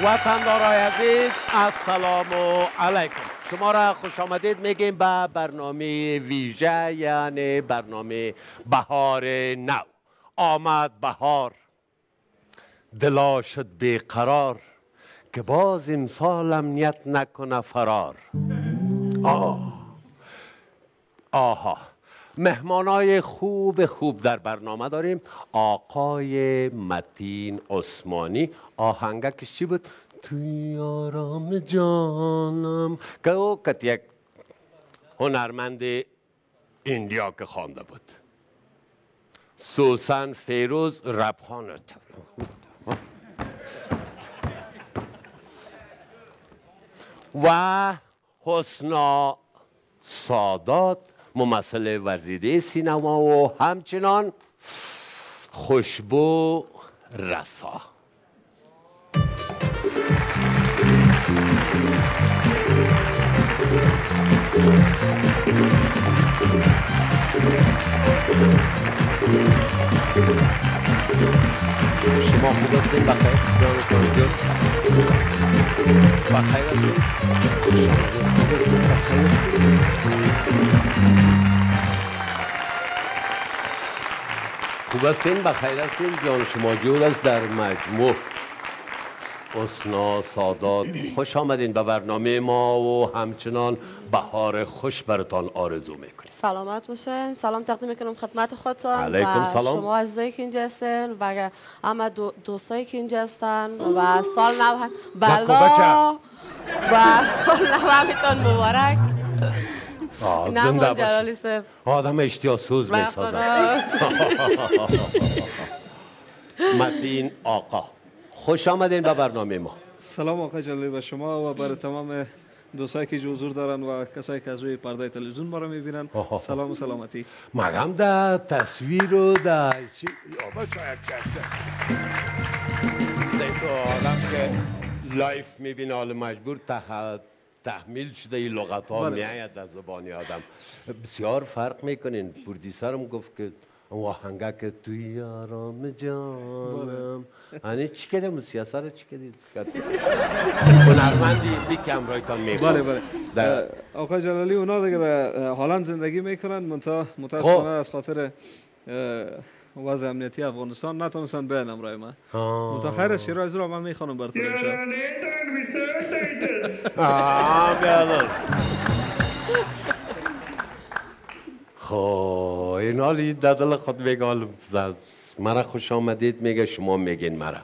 وطندارای عزیز السلام علیکم. شما را خوش آمدید میگیم به برنامه ویژه، یعنی برنامه بهار نو. آمد بهار، دلا شد بیقرار، که باز امسال امنیت نکنه فرار. آها، مهمانای خوب در برنامه داریم. آقای متین عثمانی، آهنگکش چی بود؟ توی آرام جانم، که او یک هنرمند ایندیا که خوانده بود. سوسن فیروز ربخانه، و حسنا سادات ممثل ورزیده سینما و همچنان خوشبو رسا. شما خوب هستین؟ بخیر؟ بخیر هستین؟ خوب هستین؟ بخیر هستین؟ جان شما جور است در مجموع. حسنا سادات، خوش آمدین به برنامه ما و همچنان بهار خوش براتان آرزو میکنیم. سلامت باشین. سلام تقدیم میکنم خدمت خودتان علیکم سلام. شما عزیزایی که اینجا هستین و همه دوستایی که اینجا هستن و سال نو بلا و سال نو همیتان مبارک. زنده باشین. آدم اشتیا سوز میسازن. متین آقا، خوش آمدین به برنامه ما. سلام آقای جلالی به شما و برای تمام دوستایی که حضور دارن و کسایی که از روی پرده تلویزیون ما رو میبینن. سلام و سلامتی. مگم در تصویر و در چی یا شاید چسته تو آدم که لایف میبینه حال مجبور تحمیل شده این لغت ها میاید از زبانی آدم. بسیار فرق میکنین. پردیسرم گفت که آهنگه که توی آرام جانم، یعنی چی کده موسیقی رو چی کدید؟ هنرمندی بی که امرایتان میخوام. بله. آقای جلالی اونا دیگه در هالند زندگی میکنن، متاسفانه از خاطر وضع امنیتی افغانستان نتونستن بیان امرای من. خیر شیراز رو من میخوانم براتون امشب. خب این حالی دادل خود میگه مرا خوش آمدید میگه، شما میگین مرا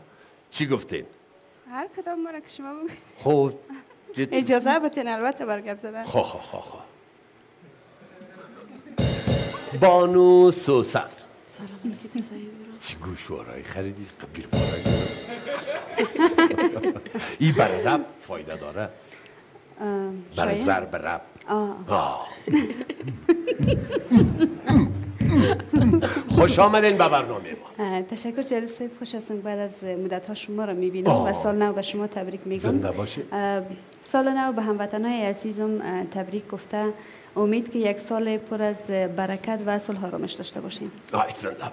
چی گفتین؟ هر کدام مرا که شما بگید. خب اجازه بتین البته بر گپ زدن. خب بانو سوسن، سلام چی گوشوارایی خریدی؟ قبیر بارایی ای برای رب فایده داره؟ برای ضرب رب. خوش آمدین به برنامه ما. تشکر جلیل صاحب، خوش هستم بعد از مدت ها شما رو میبینم و سال نو به شما تبریک میگم. زنده باشید. سال نو به هموطنای عزیزم تبریک گفته، امید که یک سال پر از برکت و صلح و آرامش داشته باشین. زنده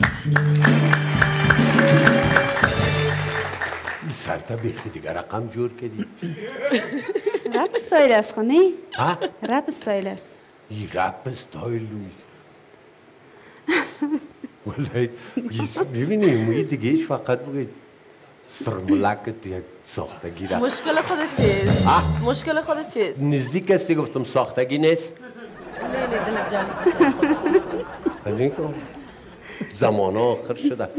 این سرتا بیخی دیگه رقم جور کردید. رپ استایل است خونه؟ ها؟ رپ استایل است. این رپ استایل والله ببینی موی دیگهش فقط بگید سرملک یک ساختگی رفت. مشکل خودت چیست؟ مشکل خودت چیست؟ نزدیک استی گفتم ساختگی نیست؟ نه دل جمع. زمان آخر شده.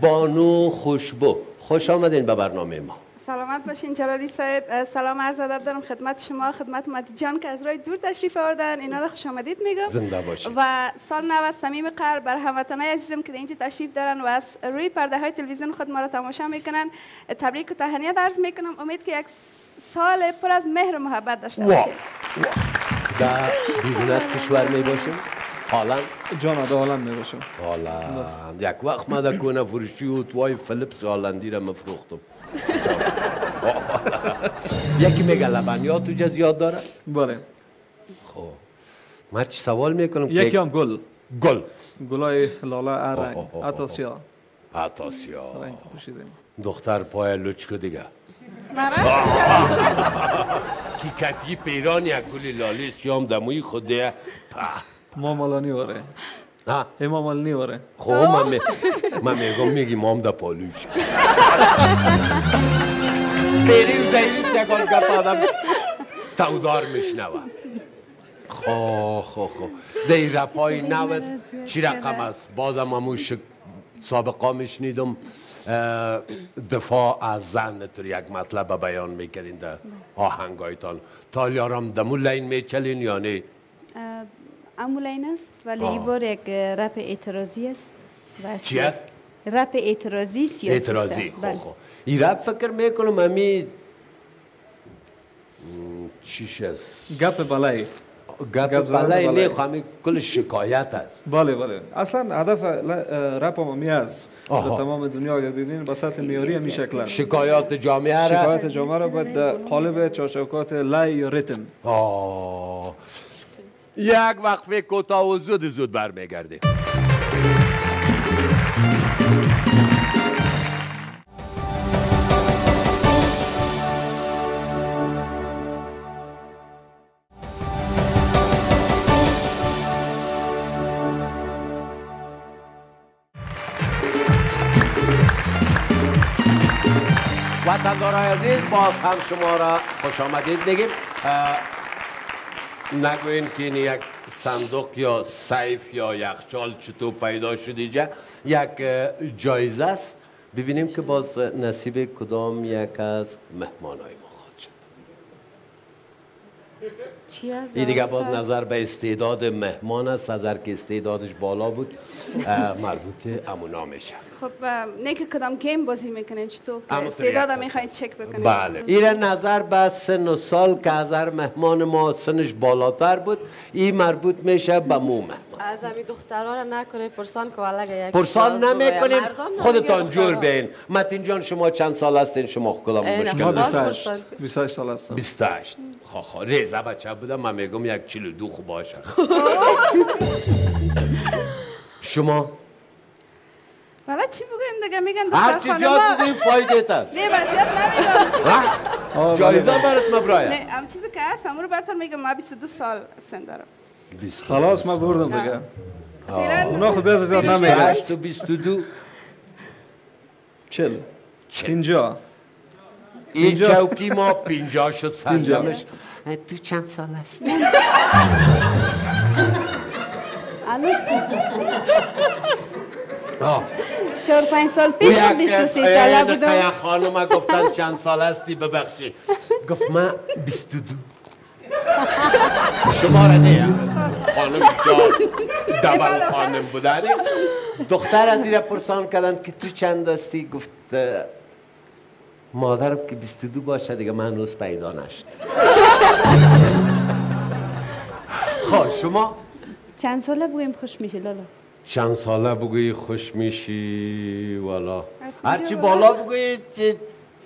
بانو خوشبو، خوش آمدین به برنامه ما. سلامت باشین جلالی صاحب. سلام عرض ادب دارم خدمت شما، خدمت متی جان که از راه دور تشریف آوردن، اینا رو خوش آمدید میگم. زنده باشید. و سال نو از صمیم قلب بر هموطنای عزیزم که اینجا تشریف دارن و از روی پرده های تلویزیون خود ما رو تماشا میکنن تبریک و تهنیت عرض میکنم. امید که یک سال پر از مهر و محبت داشته باشید. در بیرون از کشور می باشیم؟ هالند؟ جان آده هالند می باشم. هالند. یک وقت ما در کنه فروشی و توی فلیپس هالندی را مفروختم. یکی میگه لبنیات تو زیاد داره؟ بله. خب من چی سوال میکنم؟ یکی هم گل. گلای لاله ارنگ عطاسیا. دختر پای لچکو دیگه. کیکتی پیران یک گل لاله سیام دموی خوده ما مالانی واره ما مالانی واره خب من میگم میگی مام دا پالوش بریم زیست یک گفت آدم تودار میشنوه خب دی رپای نوت چی رقم است بازم همون سابقا میشنیدم دفاع از زن طور یک مطلب بیان میکردین در آهنگایتان تالیارم دمو لین میچلین یا نه؟ امو لین است ولی این بار یک رپ اعتراضی است. چی است؟ رپ اعتراضی سیاسی است. اعتراضی خب این رپ فکر میکنم همی چیش است؟ گپ بلایی گپ بلایی نه خواهمی کل شکایت است بله اصلا هدف رپ هم همی است در تمام دنیا اگر ببینید به سطح معیاری همی شکل شکایات جامعه را باید در قالب چارچوکات لای یا ریتم یک وقفه کوتاه و زود برمیگردیم وطندارای عزیز باز هم شما را خوش آمدید میگیم نگوین که این یک صندوق یا سیف یا یخچال چطور پیدا شد اینجا یک جایزه است ببینیم که باز نصیب کدام یک از مهمانای ما خواهد شد این دیگه باز نظر به استعداد مهمان است از هر که استعدادش بالا بود مربوط امونا میشه خب نه که کدام گیم بازی میکنین چطور استعداد میخواید چک بکنین بله این نظر به سن و سال که از هر مهمان ما سنش بالاتر بود این مربوط میشه به مو مهمان از همین دختران نکنه پرسان که ولگه یک پرسان نمیکنین خودتان جور بین متین جان شما چند سال هستین شما کدام مشکل 28 سال هستم 28 ریزه بچه بودم من میگم یک 42 خوب باشه شما والا چی بگویم دیگه میگن هر چی زیاد بگویم فایده تر نه وضعیت نمیگم جایزه برات مبرایه نه هم چیزی که هست همون رو براتون میگم من 22 سال سن دارم خلاص من بردم دیگه اونا خود بیز زیاد نمیگم 28 و 22 40 50 این چوکی ما 50 شد سنجامش تو چند سال هست؟ چهار 5 سال پیش 23 ساله بودم یک خانم گفتن چند سال هستی ببخشی گفت من 22 شما را نه خانم دبل خانم بودنی دختر از این پرسان کردن که تو چند هستی گفت مادرم که 22 باشه دیگه من روز پیدا نشد خب شما چند ساله بگویم خوش میشه لالا چند ساله بگویی خوش میشی والا هرچی بالا بگویی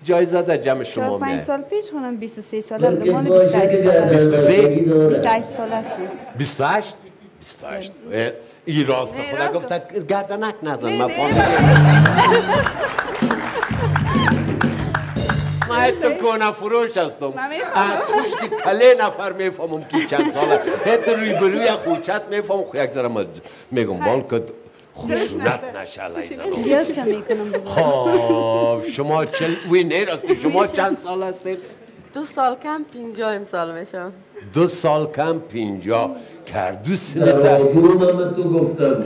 جایزه در جمع شما میاد 5 سال پیش خونم 23 ساله بودم مال 28 ساله 28 ساله هستم 28 این راست خدا گفته گردنک نزن من من تو کنه فروش هستم از پشت کله نفر میفهمم که چند ساله حتی روی بروی خوچت میفهمم یک ذره میگم بال که خوشونت نشه ریاض هم میکنم خب شما وی نیراستی شما چند سال هستید؟ 2 سال کم 50 امسال میشم 2 سال کم 50 کردو سنته دونم تو گفتم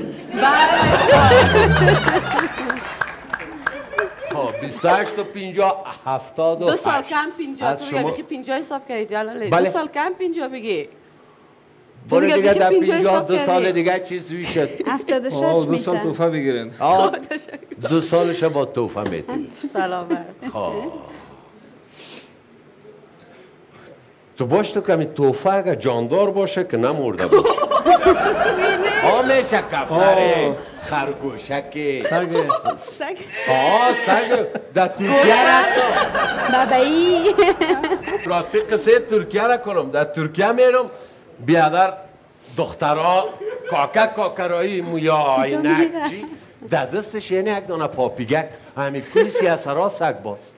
خب 28 و 50 72 2 سال کم 50 تو بگی 50 حساب کردی جلاله 2 سال کم 50 بگی برو دیگه در 52 سال دیگه چیز میشد 76 2 میشه سال توفه بگیرین 2 سالش با توفه میتونی سلامت خب تو باش تو کمی توفه اگر جاندار باشه که نمورده باشه میشه کفتره خرگوشک سگ سگ سگ در ترکیه رفتم بابایی راستی قصه ترکیه را کنم در ترکیه میرم بیادر دخترها کاکرایی مویا عینک چی در دستش یعنی یک دانه پاپیگک همین کلیسی از سرا سگ باز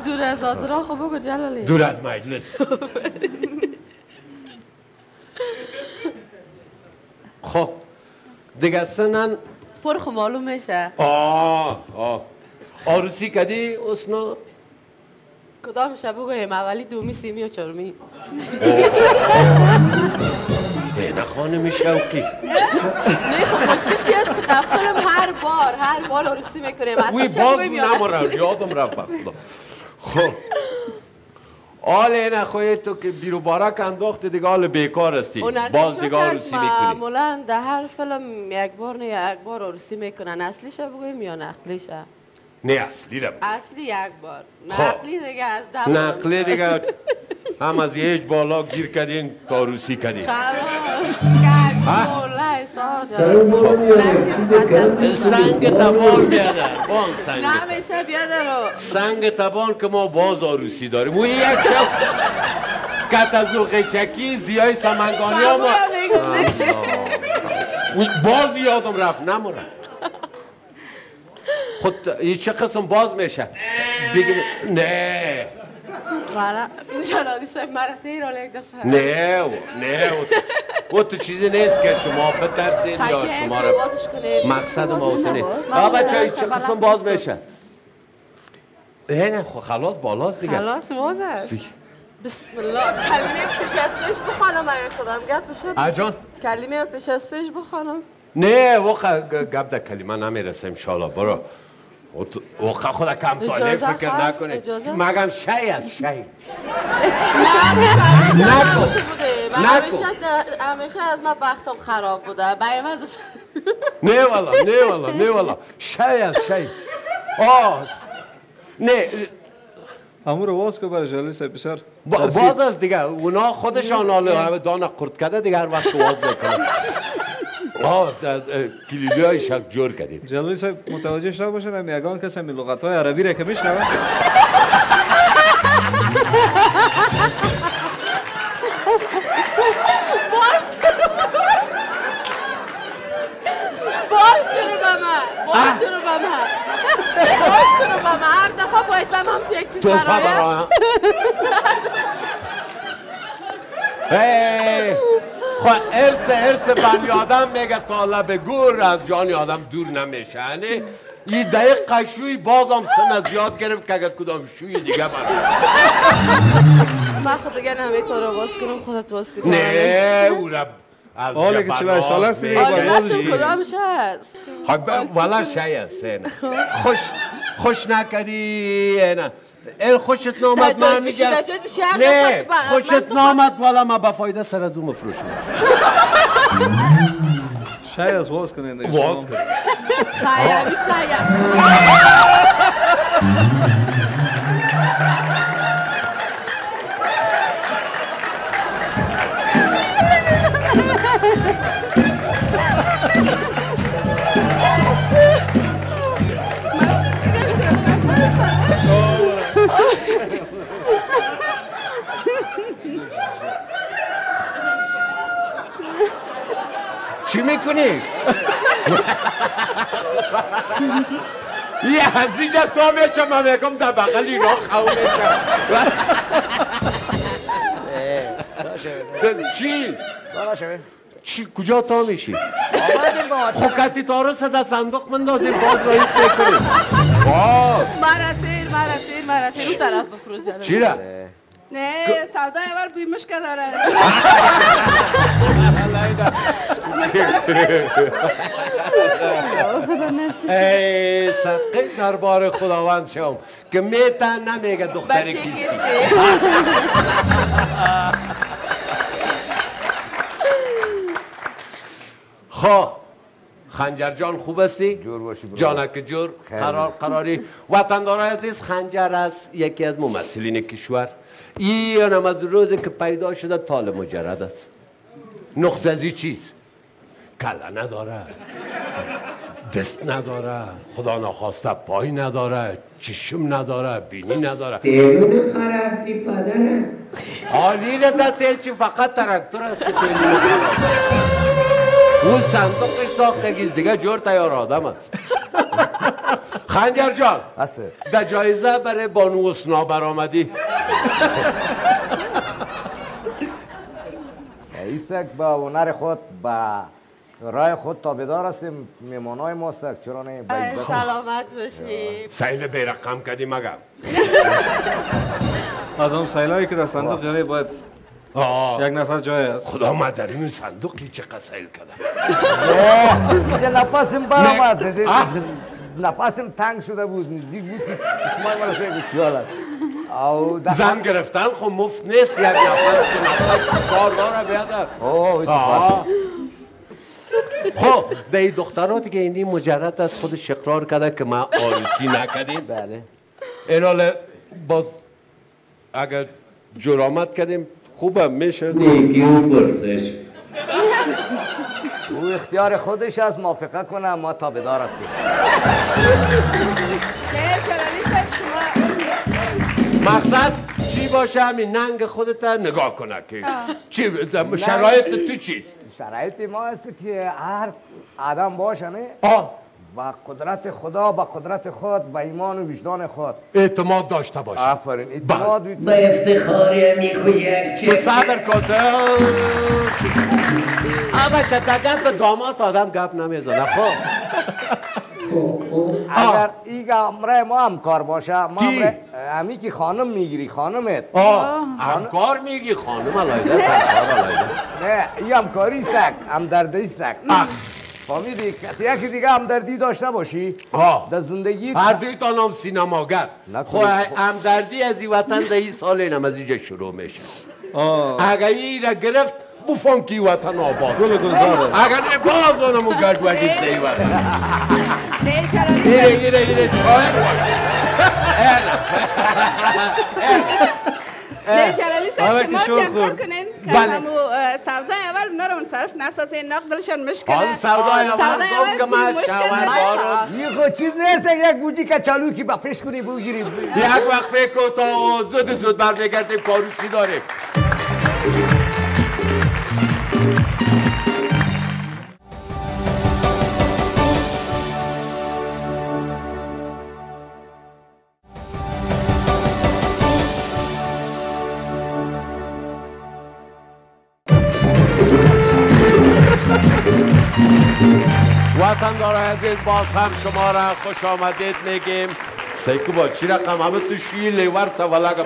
دور از آزرا خب بگو جلالی دور از مجلس خب دیگه سنن پر خو معلوم میشه آروسی کدی اسنا کدام میشه بگویم اولی دومی سیمی و چرمی نه خانم شوقی نه خب مشکل چی است که در فیلم هر بار آروسی میکنیم وی باز نمارم یادم رفت خب آل اینه خوی تو که بیرو بارک انداخته دیگه آل بیکار استی باز دیگه آروسی میکنی معمولا در هر فیلم یک بار آروسی میکنن اصلیشه بگویم یا نقلیشه نه اصلی رو اصلی یک بار نقلی دیگه از دفعه نقلی دیگه هم از یه بالا گیر کردین تا روسی کردین سنگ تبان بیادر نمیشه بیادر سنگ تبان که ما باز آروسی داریم و یک شب کت از اوقی چکی زیای سمنگانی ها باز یادم رفت نمورم خود این چه قسم باز میشه بگیم نه جلالی صاحب مرته ایرال یک دفعه نه و تو چیزی نیست که شما بترسین یا شما رو مقصد ما اوتو نیست بچه های چه قسم باز میشه نه خلاص بالاست دیگه خلاص بازه بسم الله کلمه پیش از پیش بخوانم اگه کدام گپ بشد اجان کلمه پیش از پیش بخوانم نه وقت گپ در کلمه نمیرسه انشالله برو وقت خدا کم طالب فکر نکنه مگم شی از شی نکن همیشه از ما بختم خراب بوده بایم ازش نه والا شی از شی نه همون رو واز که برای جلالی صاحب بسیار باز است دیگه اونا خودشان حالا دانه قرد کرده دیگه هر وقت واز میکنه کلیدی های شک جور کردیم جلالی صاحب متوجه شده باشد هم یگان کس همی لغت های عربی را که میشنوه باز شروع به من هر دفعه باید به من تو یک چیز برایم خب ارث بنی آدم میگه طالب گور از جانی آدم دور نمیشه یعنی یه دقیق قشوی بازم سن زیاد گرفت که اگه کدام شوی دیگه من خود دیگه نمیتونه باز کنم خودت باز کنم نه او را از حالا که 48 سال است دیگه آلگاتون کدام شست خب والا شای است خوش نکدی نه خوشت نامد من میگم نه خوشت نامد والا ما با فایده سر دو مفروشم شای از واز کنین دیگه واز کنین خیلی شای است چی میکنی؟ یه از اینجا تا میشم من میگم در بغل اینا خواهو میشم چی؟ چی کجا تا میشی؟ خب کتی تارو در صندوق مندازیم باز رایت میکنیم مرتیر اون طرف بفروش جانم چی را؟ نه سودا اول بوی مشکه داره ای صدقه دربار خداوند شم که میتن نمیگه دختری کیستی خب خنجر جان خوب استی؟ جور باشی برو جانک جور قراری وطندارای عزیز خنجر است یکی از ممثلین کشور این هم از روزی که پیدا شده طال مجرد است نخززی چیست؟ کله نداره دست نداره خدا نخواسته پای نداره چشم نداره بینی نداره تیلون خرابی پدره حالی ده تیل چی فقط ترکتور است که تیلون خراب اون صندوقش ساختگیز دیگه جور تیار آدم است. خنجر جان در جایزه برای بانو حسنا برآمدی. سعیسک با هنر خود با رای خود تابعدار هستیم. میمانای ما سک چرا نه سلامت باشی. سیل بیرقم کردی مگر از اون سیلایی که در صندوق یعنی باید یک نفر جای است. خدا مدریم این صندوقی چقدر سیل کردم. نفسم برآمد، نفسم تنگ شده بود. دیگه بود اسمای من سه چیاله. زن گرفتن خب مفت نیست. یک نفر که نفر کار داره بیادر. خب در این دختراتی که اینی مجرد از خودش اقرار کرده که ما عروسی نکردیم. بله. این حال باز اگر جرامت کردیم خوبه میشه. نیکی و پرسش او اختیار خودش از موافقه کنه. ما تابعدار هستیم. مقصد چی باشه همین ننگ خودت نگاه کنه که چی شرایط تو چیست؟ شرایط ما است که هر آدم باشه نه با قدرت خدا، با قدرت خود، با ایمان و وجدان خود اعتماد داشته باشه. آفرین. اعتماد با افتخاری میخو یک چه صبر کده. بچه تا گپ داماد آدم گپ نمیزنه. خب اگر این امره ما همکار باشه، ما همی که خانم میگیری خانمت همکار میگی خانم علایده همکار علایده نه این همکاری سک همدردی سک فهمیدی؟ یکی دیگه همدردی داشته باشی در زندگی هر دوی تا نام سینماگر. خب همدردی از این وطن در این سال اینم از اینجا شروع میشه. اگر این را گرفت بفهم که وطن آباد گل گلزاره. اگر نه باز آنمو گردوگی سی وطن. نه چرا گیره چایر باشه. نه جلالی صاحب شما چکار کنین که همو سودای اول اونا رو منصرف نسازین نقدلشان مشکله. حال سودای اول گفت که من شوان دارم. یه خود چیز نیست یک بوجی که چالو که بفش کنی بگیریم. یک وقت فکر کن تا زود برمیگردیم کاروسی داریم. وطندار عزیز باز هم شما را خوش آمدید میگیم. سیکو با چی رقم همه تو شیی لیور سوالگه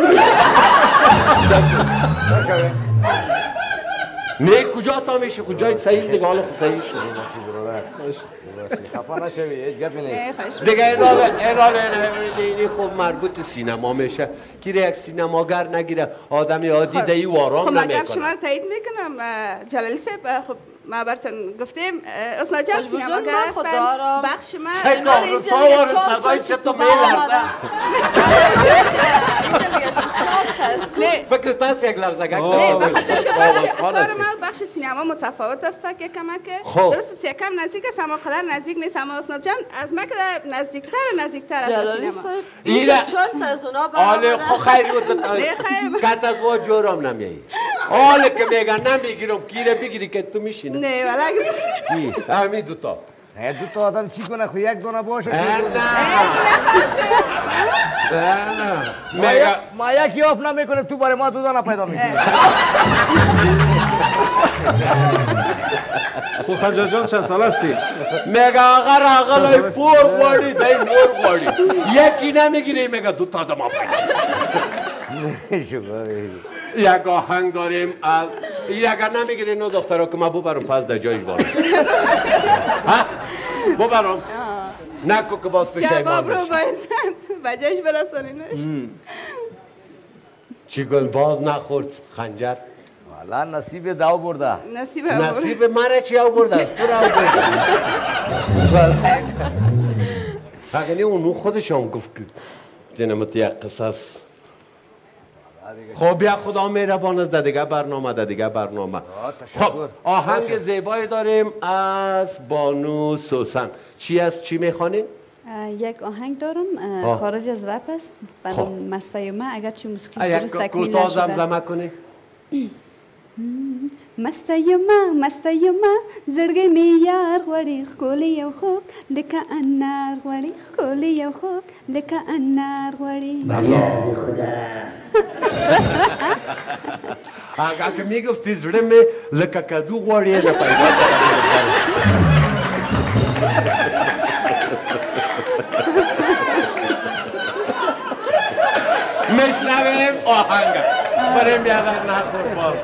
نه کجا تا میشه کجای صحیح دیگه حالا خود صحیح شده خفا نشوی هیچ گپی نیست دیگه اینی خب مربوط سینما میشه گیره یک سینماگر نگیره آدمی عادی دیگه او آرام نمیکنه. خب شما رو تایید میکنم جلالی صاحب. خب ما براتون گفتیم حسنا جان سینماگر هستن. بخش ما سکار سوار صدای چطور میلرزه. فکر تاست یک لرزه گه نه بخاطر که کار ما بخش سینما متفاوت است که کمک درست یکم نزدیک است اما قدر نزدیک نیست. اما حسنا جان از ما که نزدیکتر است سینما. چون سازونا با آله خو خیلی بود کت از وا جورم نمیایی. آله که میگن نمیگیرم کیره بگیری که تو میشینه. نه ولی همین دوتا. نه دوتا آدم چی کنه خو یک دونه باشه. نه ما یکی آف نمیکنه تو برای ما دو دانه پیدا میکنه. خو خنجر جان چند سال هستی؟ میگه آقا لای پور غواری دای مور غواری یکی نمیگیره میگه دوتا آدم پیدا. یک آهنگ داریم از اگر نمیگیره اینو دخترها که ما ببرم پس در جایش بارم ببرم نکو که باز پشیمان بشه. شباب رو باید بجایش برسانینش. چی گل باز نخورد خنجر؟ والا نصیب داو برده. نصیب مره چی او برده است؟ تو رو او برده. اگه اونو خودش هم گفت که جنمت یک قصص. خب یا خدا مهربان است دیگه برنامه. خب آهنگ زیبایی داریم از بانو سوسن. چی میخوانین؟ یک آهنگ دارم خارج از رپ است. بعد مسته ما اگر چی موسیقی درست تکمیل نشده. یک کوتاه زمزمه کنی؟ مسته ما زړګی مې یار غواړي ښکلی یو خوږ لکه انار غواړي ښکلی یو خوږ لکه انار غواړي بریاض خدا اگه که میگفتی زړه مې لکه کدو غواړي نه پیدا میشنویم آهنگ بریم بیادر نخور باز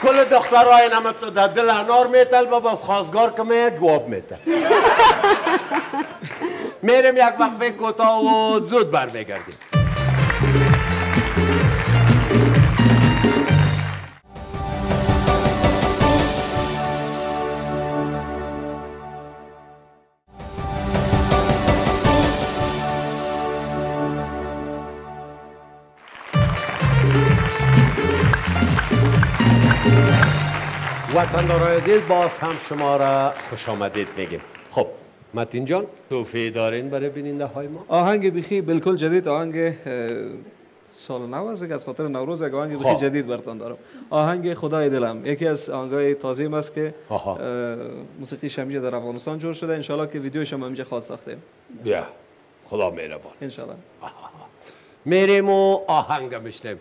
کل دخترهای نمت در دل انار میتل و باز خواستگار که میاد جواب میتل میریم یک وقفه کوتاه و زود برمیگردیم. وطندارای عزیز باز هم شما را خوش آمدید میگیم. خب متین جان توفیق دارین برای بیننده های ما؟ آهنگ بیخی بالکل جدید، آهنگ سال نو است از خاطر نوروز یک آهنگ بسیار جدید براتون دارم. آهنگ خدای دلم یکی از آهنگای تازه است که موسیقی شمیجه در افغانستان جور شده. ان شاءالله که ویدیوش هم همینجا خواهد ساختیم. بیا خدا مهربان. ان شاءالله. میریم و آهنگ میشنیم.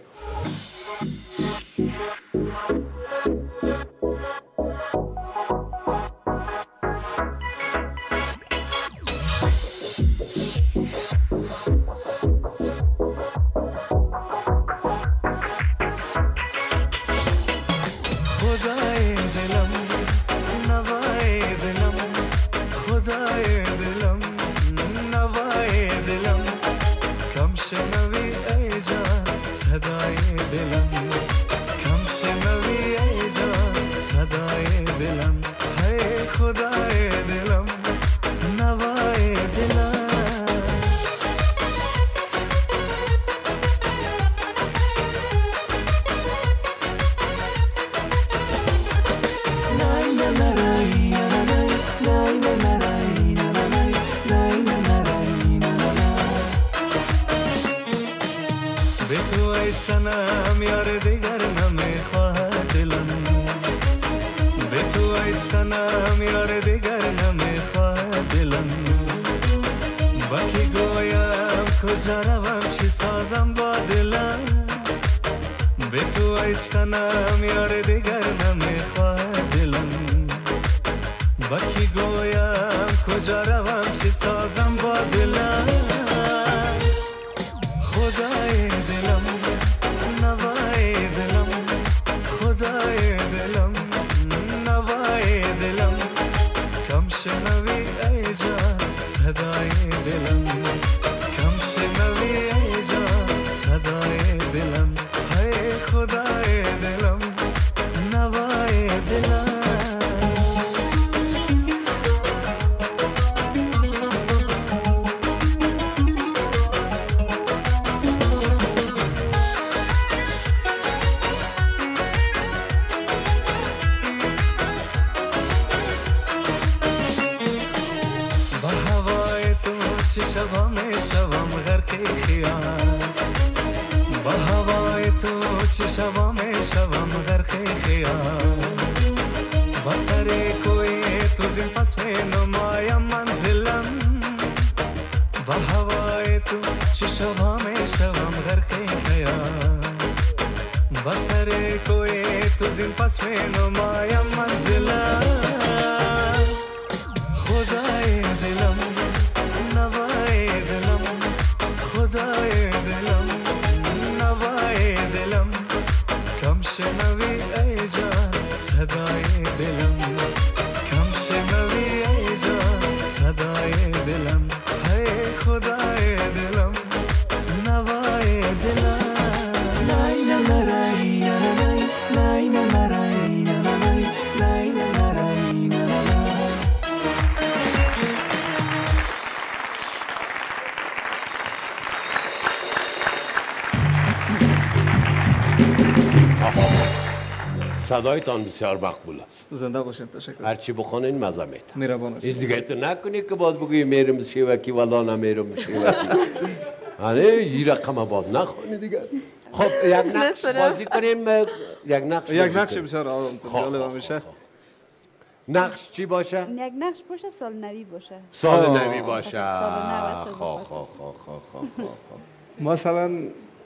صدایتان بسیار مقبول است. زنده باشین. تشکر. هر چی بخونین مزه میده. مهربان هستید. دیگه تو نکنی که باز بگویی میرم شیوکی ولا نمیرم شیوکی. آره این رقم باز نخونی دیگه. خب یک نقش بازی کنیم. یک نقش بسیار جالب میشه. نقش چی باشه؟ یک نقش باشه سال نوی باشه. سال نوی باشه. سال نو مثلا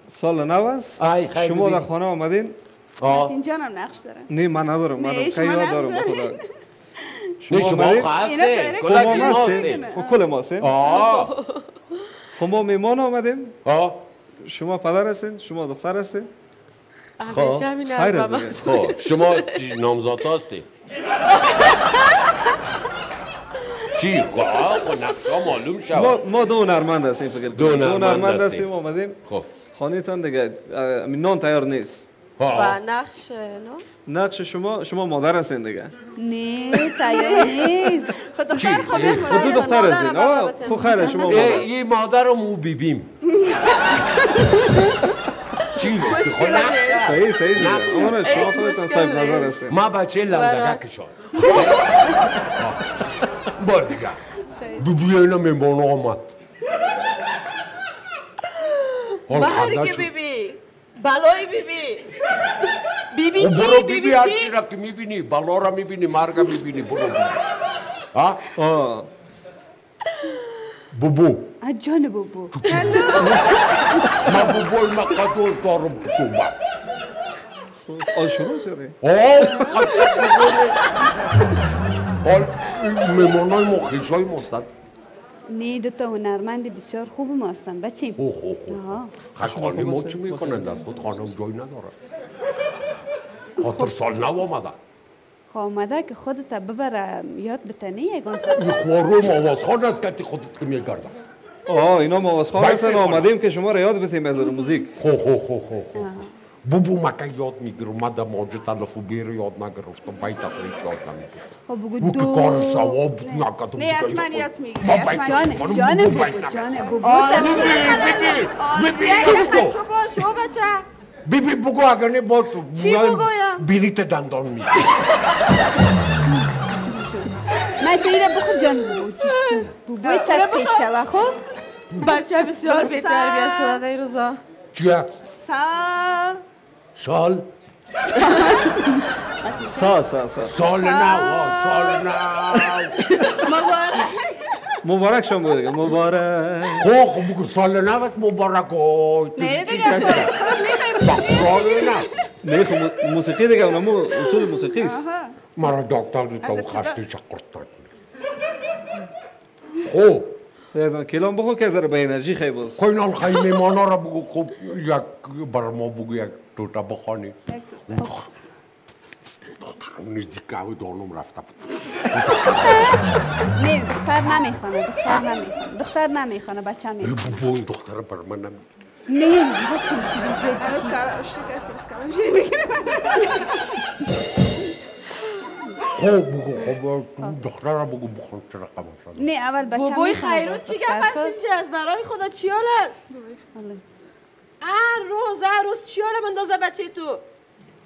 سال نو است. شما در خانه آمدین. اینجا هم نقش داره. نه من ندارم. من خیلی دارم خدا. شما خواسته کل ما هستیم. خب ما میمان آمدیم. شما پدر هستین، شما دختر هستین. خیر است. خب شما نامزاد هستین. چی؟ خب نقشا معلوم شد. ما دو هنرمند هستیم فکر کنم. دو هنرمند هستیم آمدیم. خب خانه‌تان دیگه نان تیار نیست. و نقش شما مادر هستین دیگه. نه سیاه نیست. خود دختر خود دختر هستین. خب خیره شما مادر. یه مادر و مو بیبیم. چی؟ صحیح دیگه. اون شما خودتان صاحب نظر هستین. ما بچه لندگه کشان. بار دیگه. ببینم میمون آمد. مرگ بیبی بلای بیبی بیبی خب برو کی بیبی بیبی هر چی چی را که میبینی بلا را میبینی مرگ میبینی برو ها بوبو جان بوبو ما بوبوی ما قدوز دارم تو با آل شروع سره حال میمانای ما خیشای مستد نه دوتا هنرمند بسیار خوب ما هستن بچه خشخانی ما چی میکنند از خود خانم جای نداره خاطر سال نو آمده آمده که خودت ببره یاد بتنی یگان این خوارو موازخان است که خودت که میگردم اینا موازخان هستن آمدیم که شما را یاد بتیم از موزیک بوبو مکه یاد میگیرم من در ماجه تلفو بیر یاد نگرفتم بیت خودش یاد نمیگیرم خب بگو او که کار ثواب نکدم نه حتما یاد میگیری جان بوبو جان بوبو شو بچه بیبی بگو اگر نه باز چی بگویم؟ بلیت دندان میگیرم من تو ایره بخور جان بوبوی سر پیچ شوه خب بچه بسیار بی‌تربیت شده این روزا چیه؟ سال سال سال نو مبارک شما بود دیگه مبارک خب بگو سال نو مبارک نه دیگه سال نو نه خب موسیقی دیگه اونمو اصول موسیقی است مرا دکتر دیتا و خسته چقرت خب یزان کلام بخور که ذره به انرژی خیلی باز خب اینان خیلی میمانا را بگو خب یک بر ما بگو یک دوتا بخوانی نزدیک قهوه دانم رفته بود نه دختر نمیخوانه بچه میخوانه بابا این دختر بر من نمیگه نه بچه میشه هنوز کلام شیر میگیره خب بگو خب دختر را بگو بخون چرا قبل شده نه اول بچه بابای خیرون چی گپ هست اینجا از برای خدا چیال است هر روز چیال مندازه بچه تو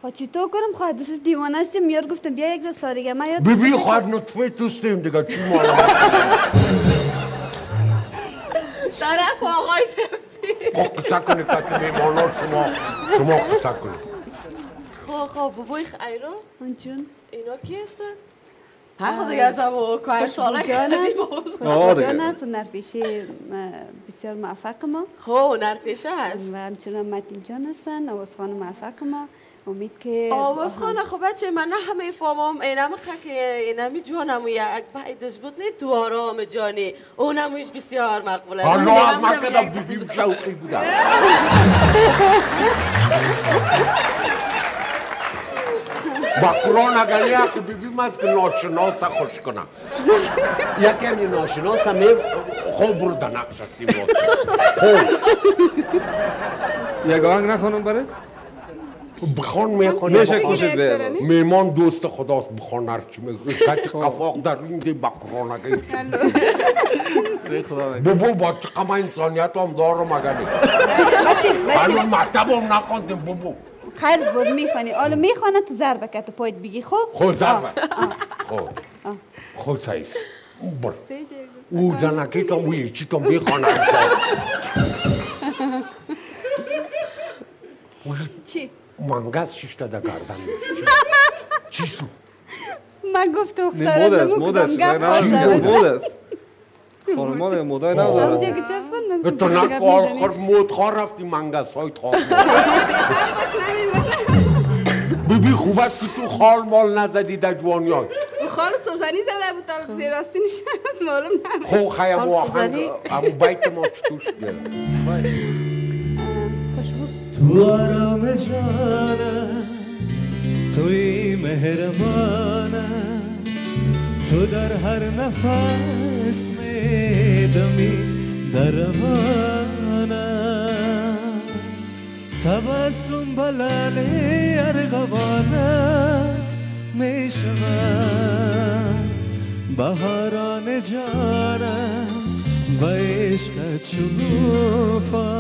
خب چی تو کنم خواهد دستش دیوانه شدیم میار گفتم بیا یک جا ساریگه ما یاد بیبی خواهد نطفه توستیم دیگه چی مالا طرف آقای تفتی خب قصه کنید که میمانا شما قصه کنید خب بابای خیرون اونچون اینا کی هستن؟ ها دیگه از همون کار ساله جان است دیگه. جان است و نرپیشه بسیار موفق ما خب هنرپیشه هست و همچنان متین جان هستن آواز خانم موفق ما امید که آواز خانه خب بچه من نه همه فهمم اینم که اینمی جانم یک بعدش بود نه تو آرام جانی اونمش بسیار مقبوله حالا من کدام بیبیم شوقی بودم با قرآن اگر یک بیبیم است که ناشناس خوش کنم یکی همی ناشناس هم خوب برو در نقش هستیم خوب یک آهنگ نخوانم برات بخوان میکنه میشه کوشید بیار میمان دوست خداست بخوان هرچی میگه شاید قفاق در این دی با قرآن اگر بابا با چقدر انسانیت هم دارم اگر نی هنو مطب هم نخوندیم بابا خیرز باز میخوانی آلو میخوانه تو ضربه که تو پایت بگی خب خود ضربه خود سایست بر او زنکی که اوی چی تو میخوانه چی؟ منگز شیشته در گردن چی سو؟ من گفتم مود است خانم دیگه مودای نداره تو نکار خور مودخواه رفتی منگز های خواه بیبی خوب است که تو خال مال نزدی در جوانی های خال سوزنی زده بود تا زیر آستین نشست معلوم نمید خو خیلی آهنگ امو بیت ما چطوش گرد تو آرام جانم توی مهربانم تو در هر نفس میدمی در روانم تبسم بلال ارغوانت میشود بهاران جانم و عشقت شکوفم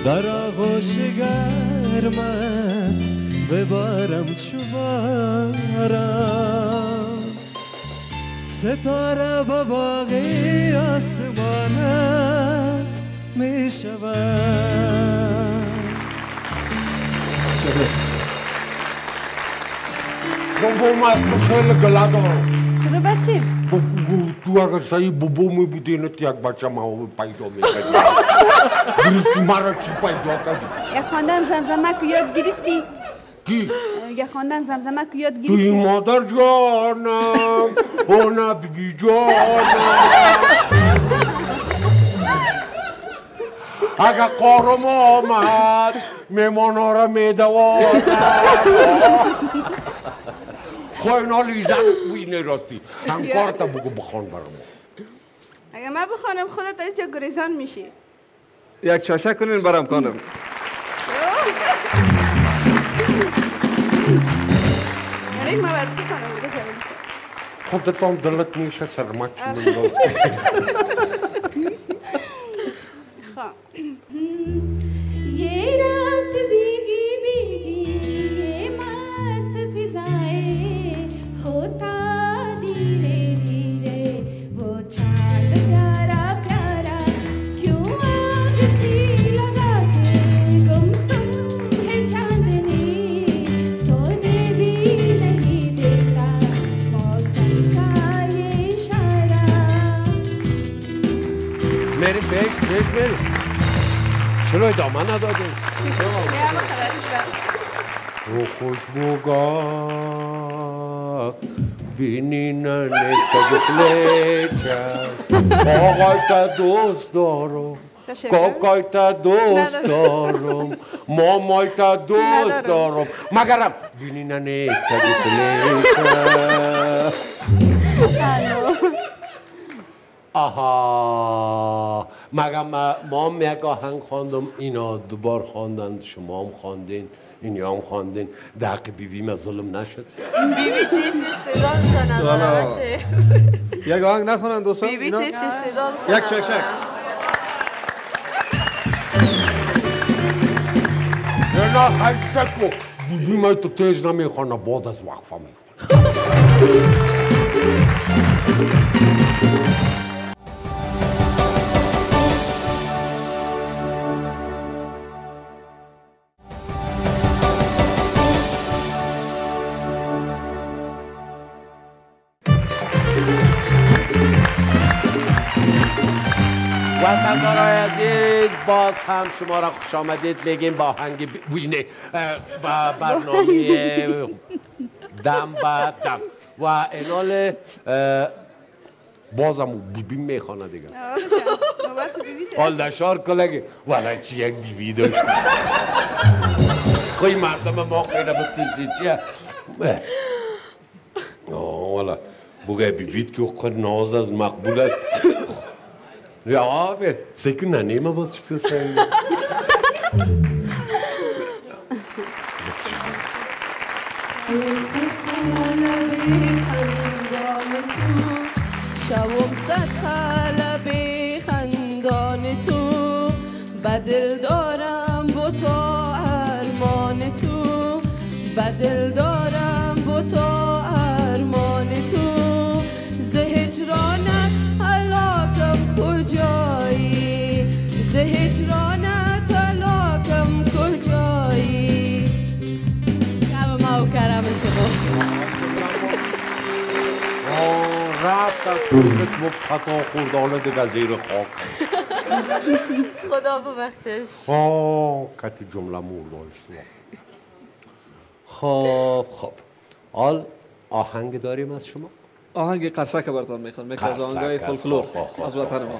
در آغوش گرمت ببارم چوبارم ستاره با باقی آسمانت می شود. بابام از تو خیلی گله دارم. چرا بچه؟ تو اگر صحیح بابا می بودی اینت یک بچه ما پیدا میکردی. گرفتی مرا چی پیدا کردی؟ یک خواندن زمزمک یاد گرفتی؟ کی؟ یک خواندن زمزمک یاد گرفتی؟ توی مادر جانم او نه بی جانم اگر قارم آمد میمانا را میدوانم خواه اینا لیزن بینه راستی همکارتا بگو بخوان برام. اگه من بخوانم خودت از جا گریزان میشی. یک چاشک کنین برام کنم. یعنی ما برات بخوانم دیگه جواب خودتان دلت میشه سرمک منداز. ये रात भीगी भीगी ये मस्त फिजाएं होता धीरे धीरे वो चांद प्यारा प्यारा क्यों आग सी लगा के गुमसुम है चांदनी सोने भी नहीं देता मौसम का ये इशारा. मेरी बेश मेरी چرا ادامه نداده؟ او خوشبوگاه بینی ننه تگفلیچست آقای تا دوست دارم کاکای تا دوست دارم مامای تا دوست دارم مگرم بینی ننه تگفلیچست آها مگه ما یک آهنگ خواندم اینا دوبار خواندن شما هم خواندین اینا هم خواندین دق بیوی ما ظلم نشد بیبی تیچ استعداد نداره بچه یک آهنگ نخوانن دوستان بیبی تیچ استعداد یک چک نه خیلی کو بیبی ما تو تیز نمیخوانه بعد از وقفه میخوانه. وطندارای عزیز باز هم شما را خوش آمدید میگیم با آهنگ وینه با برنامه دم با دم و انال بازم بیبی میخوانه دیگه حال دشار کلگه ولی چی یک بیبی داشت خوی مردم ما خیلی بستیزی چیه والا بگه بیبیت که خود ناز مقبول است Ja, sei que não anima você se sente. شوم صد قلبی خندان تو بدل دارم با تو ارمان تو بدل دارم با تو ارمان تو ز هجرانت علاقم کجایی ز هجرانت علاقم کجایی کم ما و کرم شما رفت از خودت گفت خطا خوردانه دیگه زیر خاک خدا ببخشش کتی جمله مور داشت خب حال آهنگ داریم از شما؟ آهنگ قرصک براتون میخوان از آهنگای فولکلور از وطن ما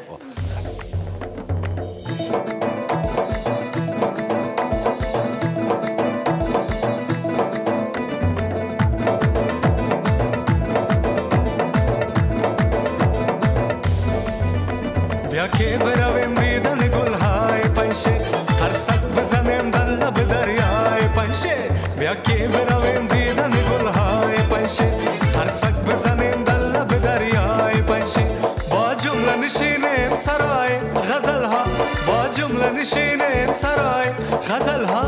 بیا که برویم دیدن گلهای پنشه قرصک بزنیم در لب دریای پنشه بیا که برویم دیدن گلهای پنشه قرصک بزنیم در لب دریای پنشه با جمله نشینیم سرای غزل ها با جمله نشینیم سرای غزل ها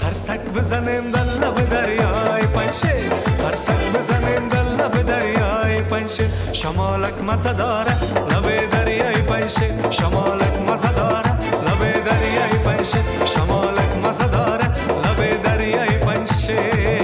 قرصک بزنیم در لب دریای پنشه قرصک بزنیم در لب دریای پنشه شمالک مزه داره لب دریای پنشه پنشه شمالک مزه داره لب دریای پنشه شمالک مزه داره لب دریای پنشه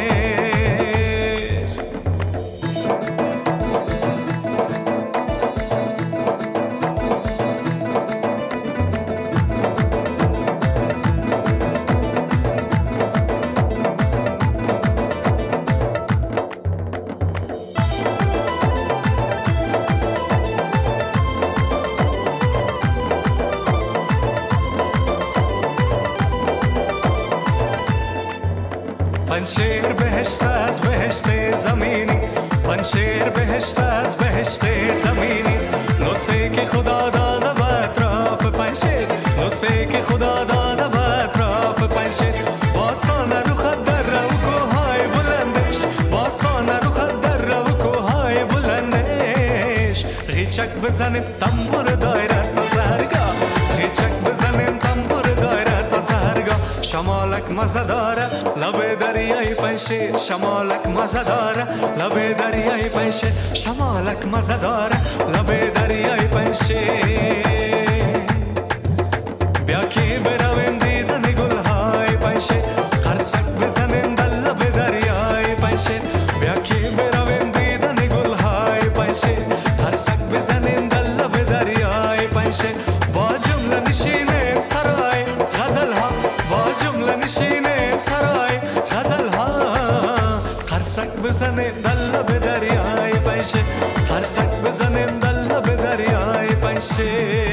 پنشیر بهشت از بهشت زمینی پنشیر بهشت از بهشت زمینی لطفی که خدا داده به اطراف پنشیر لطفی که خدا داده به اطراف پنشیر باستان رو خط در رو کوهای بلندش باستان رو خط در رو کوهای بلندش غیچک بزنیم تنبور دایره تا سهرگاه غیچک بزنیم تنبور دایره تا سهرگاه شمالک مزه داره لب دریای پنشه شمالک مزه داره لب دریای پنشه شمالک مزه داره لب دریای پنشه بیا که برویم دیدن گلهای پنشه قرصک بزنیم در لب دریای پنشه بیا که برویم دیدن گلهای پنشه قرصک بزنیم در لب دریای پنشه با جمله نشینیم سرای غزل ها با جمله نشینیم سرای غزل ها قرصک بزنیم در لب دریای پنشه قرصک بزنیم در لب دریای پنشه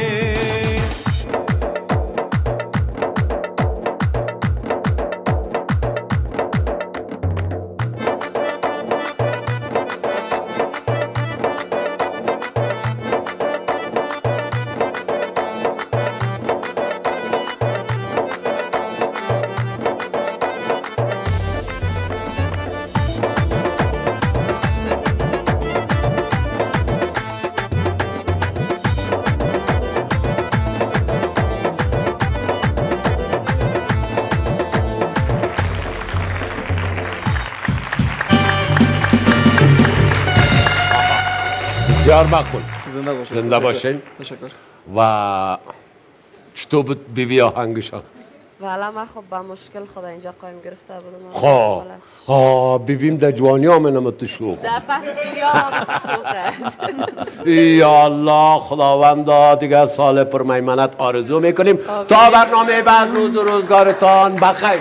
بسیار مقبول زنده باشین زنده باشین تشکر و چطور بود بیبی آهنگشان والا من خب با مشکل خدا اینجا قایم گرفته بودم خب بیبیم در جوانی آمنم تو شوخ در پس شوخه یا الله خداوندا دیگه سال پر میمنت آرزو میکنیم تا برنامه بعد روز و روزگارتان بخیر